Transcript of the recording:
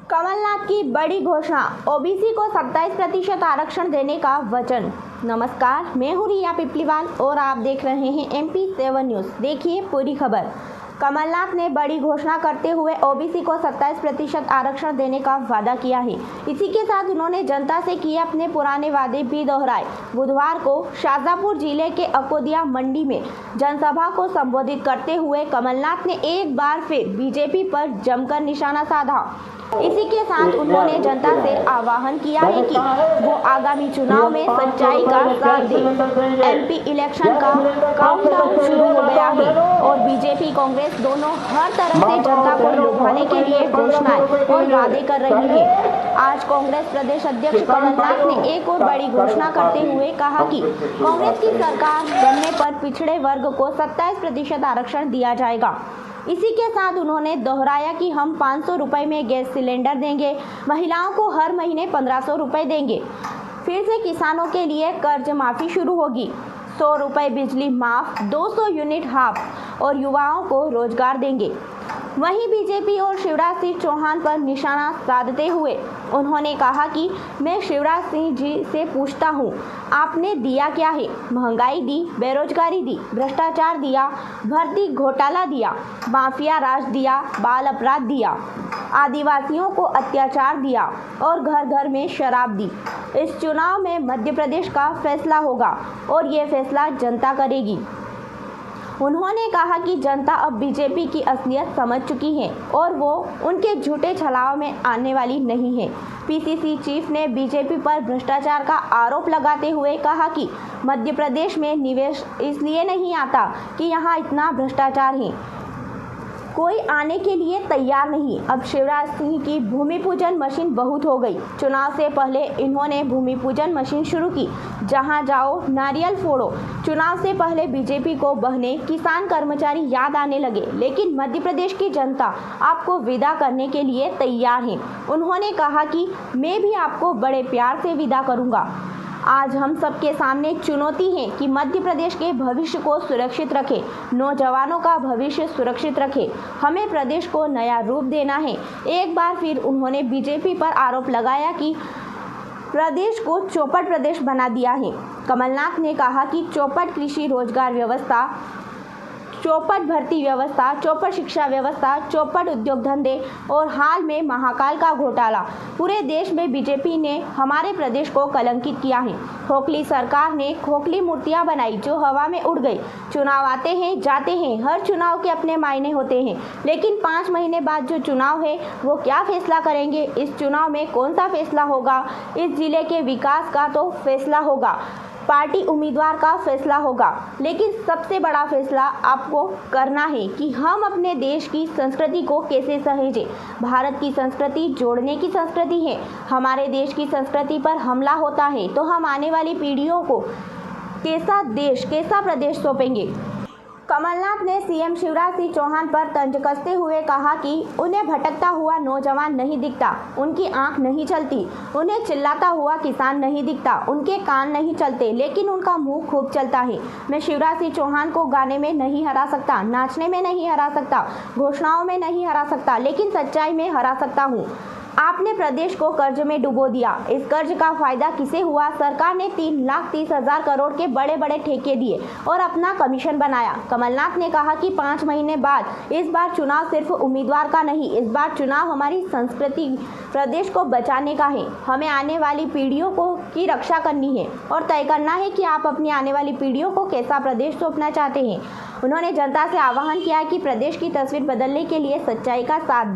कमलनाथ की बड़ी घोषणा, ओबीसी को 27% आरक्षण देने का वचन। नमस्कार, मैं हूं रिया पिपलीवाल और आप देख रहे हैं MP7 न्यूज़। देखिए पूरी खबर। कमलनाथ ने बड़ी घोषणा करते हुए ओबीसी को 27% आरक्षण देने का वादा किया है। इसी के साथ उन्होंने जनता से किए अपने पुराने वादे भी दोहराए। बुधवार को शाजापुर जिले के अकोदिया मंडी में जनसभा को संबोधित करते हुए कमलनाथ ने एक बार फिर बीजेपी पर जमकर निशाना साधा। इसी के साथ उन्होंने जनता से आह्वान किया है कि वो आगामी चुनाव में सच्चाई का साथ दें। MP इलेक्शन का काउंटडाउन शुरू हो गया है और बीजेपी कांग्रेस दोनों हर तरह से जनता को लुभाने के लिए घोषणाएं और वादे कर रही है। आज कांग्रेस प्रदेश अध्यक्ष कमलनाथ ने एक और बड़ी घोषणा करते हुए कहा कि कांग्रेस की सरकार बनने पर पिछड़े वर्ग को 27% आरक्षण दिया जाएगा। इसी के साथ उन्होंने दोहराया कि हम 500 रुपये में गैस सिलेंडर देंगे, महिलाओं को हर महीने 1500 रुपये देंगे। फिर से किसानों के लिए कर्ज माफ़ी शुरू होगी, 100 रुपये बिजली माफ़, 200 यूनिट हाफ और युवाओं को रोजगार देंगे। वहीं बीजेपी और शिवराज सिंह चौहान पर निशाना साधते हुए उन्होंने कहा कि मैं शिवराज सिंह जी से पूछता हूं, आपने दिया क्या है? महंगाई दी, बेरोजगारी दी, भ्रष्टाचार दिया, भर्ती घोटाला दिया, माफिया राज दिया, बाल अपराध दिया, आदिवासियों को अत्याचार दिया और घर घर में शराब दी। इस चुनाव में मध्य प्रदेश का फैसला होगा और ये फैसला जनता करेगी। उन्होंने कहा कि जनता अब बीजेपी की असलियत समझ चुकी है और वो उनके झूठे छलाव में आने वाली नहीं है। PCC चीफ ने बीजेपी पर भ्रष्टाचार का आरोप लगाते हुए कहा कि मध्य प्रदेश में निवेश इसलिए नहीं आता कि यहाँ इतना भ्रष्टाचार है, कोई आने के लिए तैयार नहीं। अब शिवराज सिंह की भूमि पूजन मशीन बहुत हो गई। चुनाव से पहले इन्होंने भूमि पूजन मशीन शुरू की, जहां जाओ नारियल फोड़ो। चुनाव से पहले बीजेपी को बहने किसान कर्मचारी याद आने लगे, लेकिन मध्य प्रदेश की जनता आपको विदा करने के लिए तैयार है। उन्होंने कहा कि मैं भी आपको बड़े प्यार से विदा करूँगा। आज हम सबके सामने चुनौती है कि मध्य प्रदेश के भविष्य को सुरक्षित रखें, नौजवानों का भविष्य सुरक्षित रखें। हमें प्रदेश को नया रूप देना है। एक बार फिर उन्होंने बीजेपी पर आरोप लगाया कि प्रदेश को चौपट प्रदेश बना दिया है। कमलनाथ ने कहा कि चौपट कृषि रोजगार व्यवस्था, चौपट भर्ती व्यवस्था, चौपट शिक्षा व्यवस्था, चौपट उद्योग धंधे और हाल में महाकाल का घोटाला, पूरे देश में बीजेपी ने हमारे प्रदेश को कलंकित किया है। खोखली सरकार ने खोखली मूर्तियां बनाई जो हवा में उड़ गई। चुनाव आते हैं जाते हैं, हर चुनाव के अपने मायने होते हैं, लेकिन 5 महीने बाद जो चुनाव है वो क्या फैसला करेंगे? इस चुनाव में कौन सा फैसला होगा? इस जिले के विकास का तो फैसला होगा, पार्टी उम्मीदवार का फैसला होगा, लेकिन सबसे बड़ा फैसला आपको करना है कि हम अपने देश की संस्कृति को कैसे सहेजें। भारत की संस्कृति जोड़ने की संस्कृति है। हमारे देश की संस्कृति पर हमला होता है तो हम आने वाली पीढ़ियों को कैसा देश, कैसा प्रदेश सौंपेंगे? कमलनाथ ने CM शिवराज सिंह चौहान पर तंज कसते हुए कहा कि उन्हें भटकता हुआ नौजवान नहीं दिखता, उनकी आंख नहीं चलती, उन्हें चिल्लाता हुआ किसान नहीं दिखता, उनके कान नहीं चलते, लेकिन उनका मुंह खूब चलता है। मैं शिवराज सिंह चौहान को गाने में नहीं हरा सकता, नाचने में नहीं हरा सकता, घोषणाओं में नहीं हरा सकता, लेकिन सच्चाई में हरा सकता हूँ। आपने प्रदेश को कर्ज में डुबो दिया। इस कर्ज का फायदा किसे हुआ? सरकार ने 3,30,000 करोड़ के बड़े बड़े ठेके दिए और अपना कमीशन बनाया। कमलनाथ ने कहा कि 5 महीने बाद इस बार चुनाव सिर्फ उम्मीदवार का नहीं, इस बार चुनाव हमारी संस्कृति, प्रदेश को बचाने का है। हमें आने वाली पीढ़ियों को की रक्षा करनी है और तय करना है कि आप अपनी आने वाली पीढ़ियों को कैसा प्रदेश सौंपना चाहते हैं। उन्होंने जनता से आह्वान किया कि प्रदेश की तस्वीर बदलने के लिए सच्चाई का साथ दें।